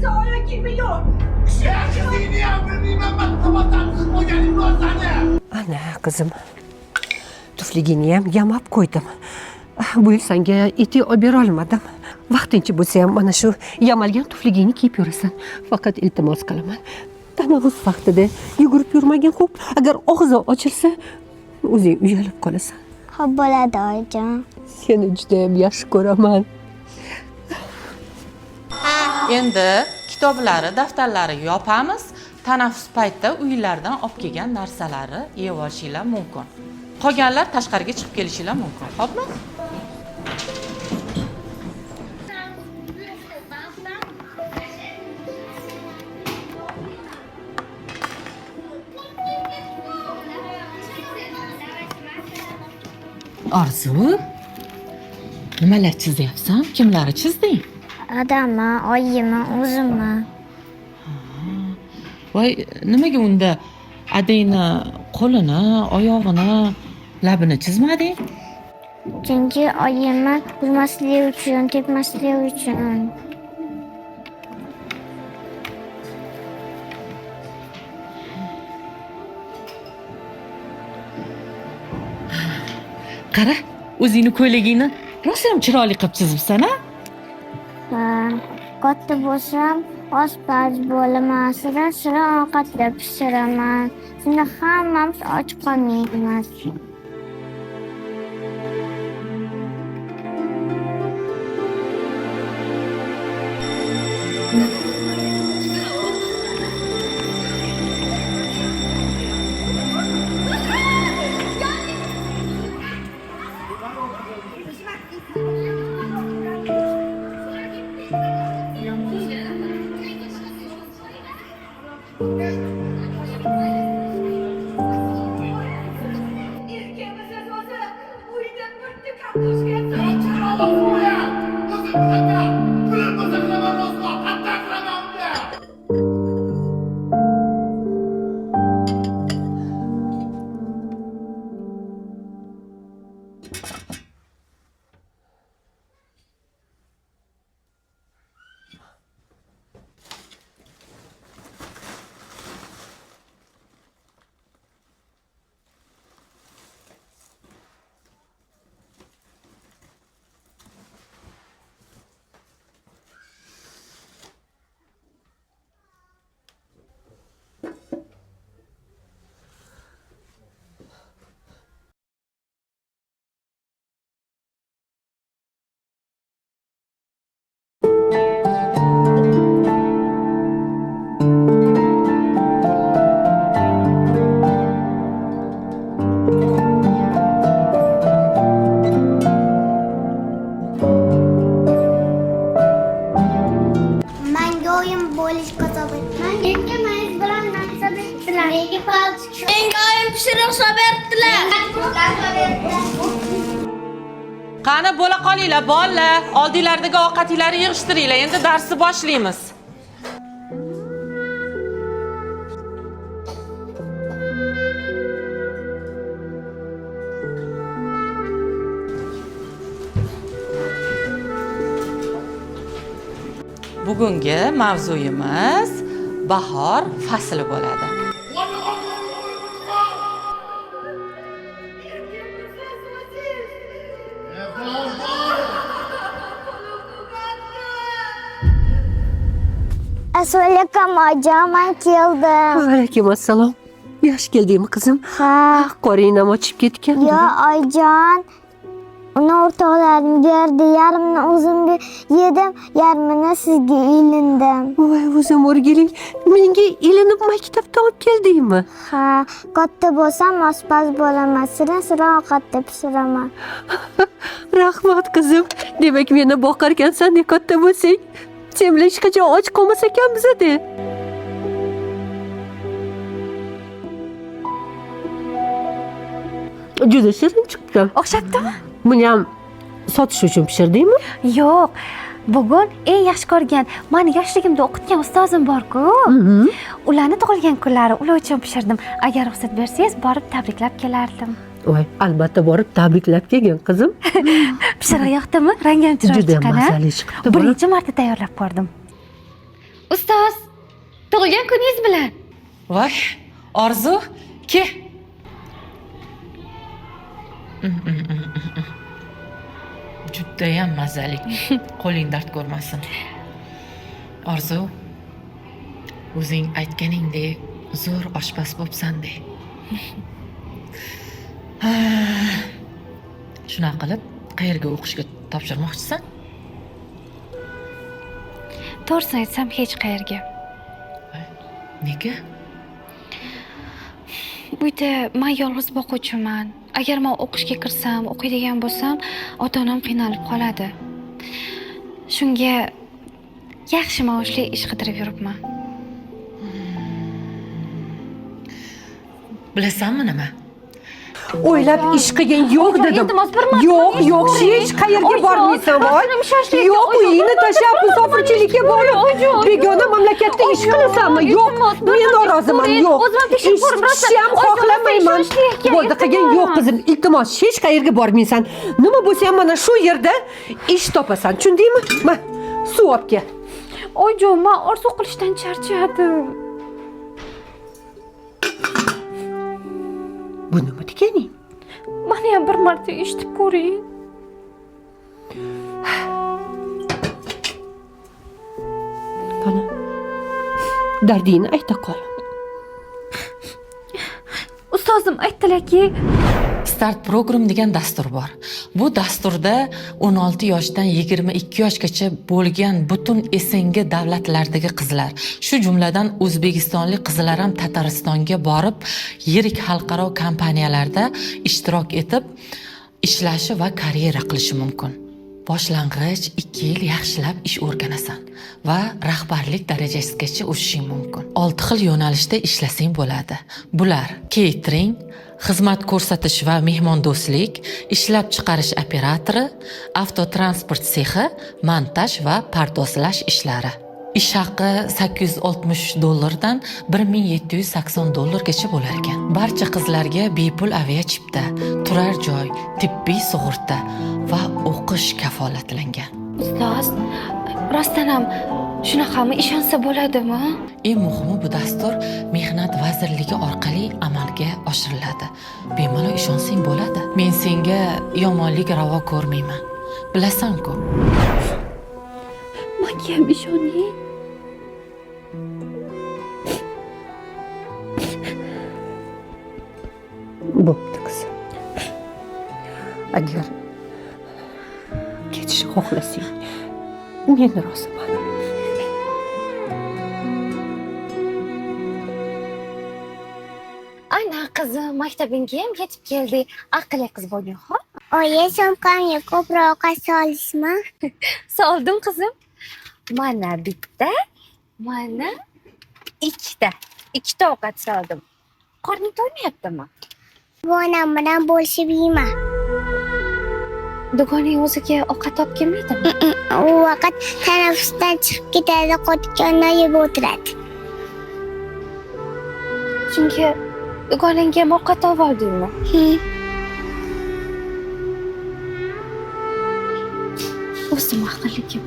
so'ra kelmayor. Ana qizim, tufligini ham yamab qo'ydim. Bu yil senga etik olib bera olmadim. Vaqtincha bo'lsa ham mana shu yamalgan tufligingni kiyib yurasan. Faqat iltimos qilaman. Tanaffus vaqtida yugurib yurmagin, xo'p? Agar og'zi ochilsa, o'zing uyalib qolasan. Xo'p bo'ladi oyijon. Seni juda ham yaxshi ko'raman. Endi kitoblari, daftarlari yopamiz. Tanaffus paytida uylaridan olib kelgan narsalari yeb olishinglar mumkin. Qolganlar tashqariga chiqib kelishinglar mumkin. Xo'pmi? Orzu, nimalar chizyapsan? Kimlarni chizding? Adammi, oyimmi, o'zimmi? Voy, nimaga unda adangni qo'lini, oyog'ini, labini chizmading? Chunki oyimni urmasligi uchun, tepmasligi uchun. Qara, o'zingni ko'ylagingni rosa ham chiroyli qilib chizibsan-a? Katta bo'lsam, oshpaz bo'laman, sira ovqatlar pishiraman. Shunda hammamiz och qolmaymiz. Erkamiz o'zi uyda bitta kartoshka Qani bo'la qolinglar, bolalar. Oldinglardagi ovqatinglarni yig'ishtiringlar. Endi darsni boshlaymiz. Bugungi mavzuyimiz bahor fasli bo'ladi. Assalomu alaykum oyijon, men keldim. Alaykum assalom. Yaxshi keldingmi qizim? Ha. Qorinam ochib ketgan. Yo oyijon, uni o'rtoqlarim berdi, yarmini o'zimga yedim, yarmini sizga ilindim. Voy o'zim o'rgiling, menga ilinib maktabdan olib keldingmi? Ha, katta bo'lsam oshpaz bo'laman, sira ovqatda pishiraman. Rahmat qizim. Demak meni boqarkansan, ne katta bo'lsang. Sen bilan hech qachon och qolmas ekanmiz-da. Juda shirin chiqdi. O'xshabdimi? Buni ham sotish uchun pishirdingmi? Yo'q. Bugun eng yaxshi ko'rgan, meni yoshligimda o'qitgan ustozim bor-ku. Ularni tug'ilgan kunlari ular uchun pishirdim. Agar ruxsat bersangiz, borib tabriklab kelardim. Voy, albatta borib tabriklab kelgin qizim. Pishiriq yoqdimi? Rangi ham chiroyli Juda chiqqan. mazali chiqibdi. Birinchi marta tayyorlab ko'rdim. Ustoz, tug'ilgan kuningiz bilan. Voy, Orzu, ke. Judayam mazali. Qo'ling dard ko'rmasin. Orzu, o'zing aytganingdek zo'r oshpaz bo'psan-de. Shunaqa qilib, qayerga o'qishga topshirmoqchisan? To'g'risini aytsam, hech qayerga. Nega? Bu yerda men yolg'iz boquvchiman. Agar men o'qishga kirsam, o'qiydigan bo'lsam, ota-onam qiynalib qoladi. Shunga yaxshi maoshli ish qidirib yuribman. Bilasanmi nima? O'ylab ish qilgan yo'q dedim. iltimos, bir marta Yo'q, ish yo'q, ko'ring. hech qayerga Oyijon, bormaysan, voy. aslim shoshlik. Yo'q, uyingni tashlab musofirchilikka borib, begona mamlakatda ish qilasanmi? Yo'q, men noroziman, yo'q. O'zim tekshirib ko'rib rosa. Ishni ham xohlamayman. Bo'ldi qilgan yo'q qizim, iltimos, hech qayerga bormaysan. Nima bo'lsa ham mana shu yerda ish topasan, tushundingmi? Ma, suv olib kel. Oyijon, men orzu qilishdan charchadim. Bu nima deganing? Meni ham bir marta eshitib ko'ring. Qani, dardingni ayta qol. Ustozim aytdilarki, Start program degan dastur bor. Bu dasturda 16 yoshdan 22 yoshgacha bo'lgan butun SNG davlatlaridagi qizlar, shu jumladan o'zbekistonlik qizlar ham Tataristonga borib, yirik xalqaro kompaniyalarda ishtirok etib, ishlashi va karyera qilishi mumkin. Boshlang'ich 2 yil yaxshilab ish o'rganasan va rahbarlik darajasigacha o'sishing mumkin. 6 xil yo'nalishda ishlasang bo'ladi. Bular: catering, xizmat ko'rsatish va mehmondo'stlik, ishlab chiqarish operatori, avtotransport sexi, montaj va pardozlash ishlari. Ish haqi $860 dan $1780 bo'lar ekan. Barcha qizlarga bepul aviachipta, turar joy, tibbiy sug'urta va o'qish kafolatlangan. ustoz, rostdan ham shunaqami ishonsa bo'ladimi? Eng muhimi, bu dastur Mehnat vazirligi orqali amalga oshiriladi. Bemalol ishonsang bo'ladi. Men senga yomonlik ravo ko'rmayman. Bilasan-ku. Menga ham ishoning. Bo'pti qizim. Agar ketishni xohlasang, men roziman. Ana qizim, maktabingga ham yetib keldi. Aqlli qiz bo'lgin, xo'p? Oyi, sumkamga ko'proq ovqat solismi? Soldim qizim. Mana bitta, mana ikkita. Ikkita ovqat soldim. Qorning to'ymayaptimi? Bu onam bilan bo'lishib yeyman. Do'konning o'ziga ovqat olib kelmaydimi? U vaqt tanaffusdan chiqib ketadi, qotgandan yeb o'tiradi. Chunki do'koningga ham ovqat olib oldingmi? O'zim aqlligim.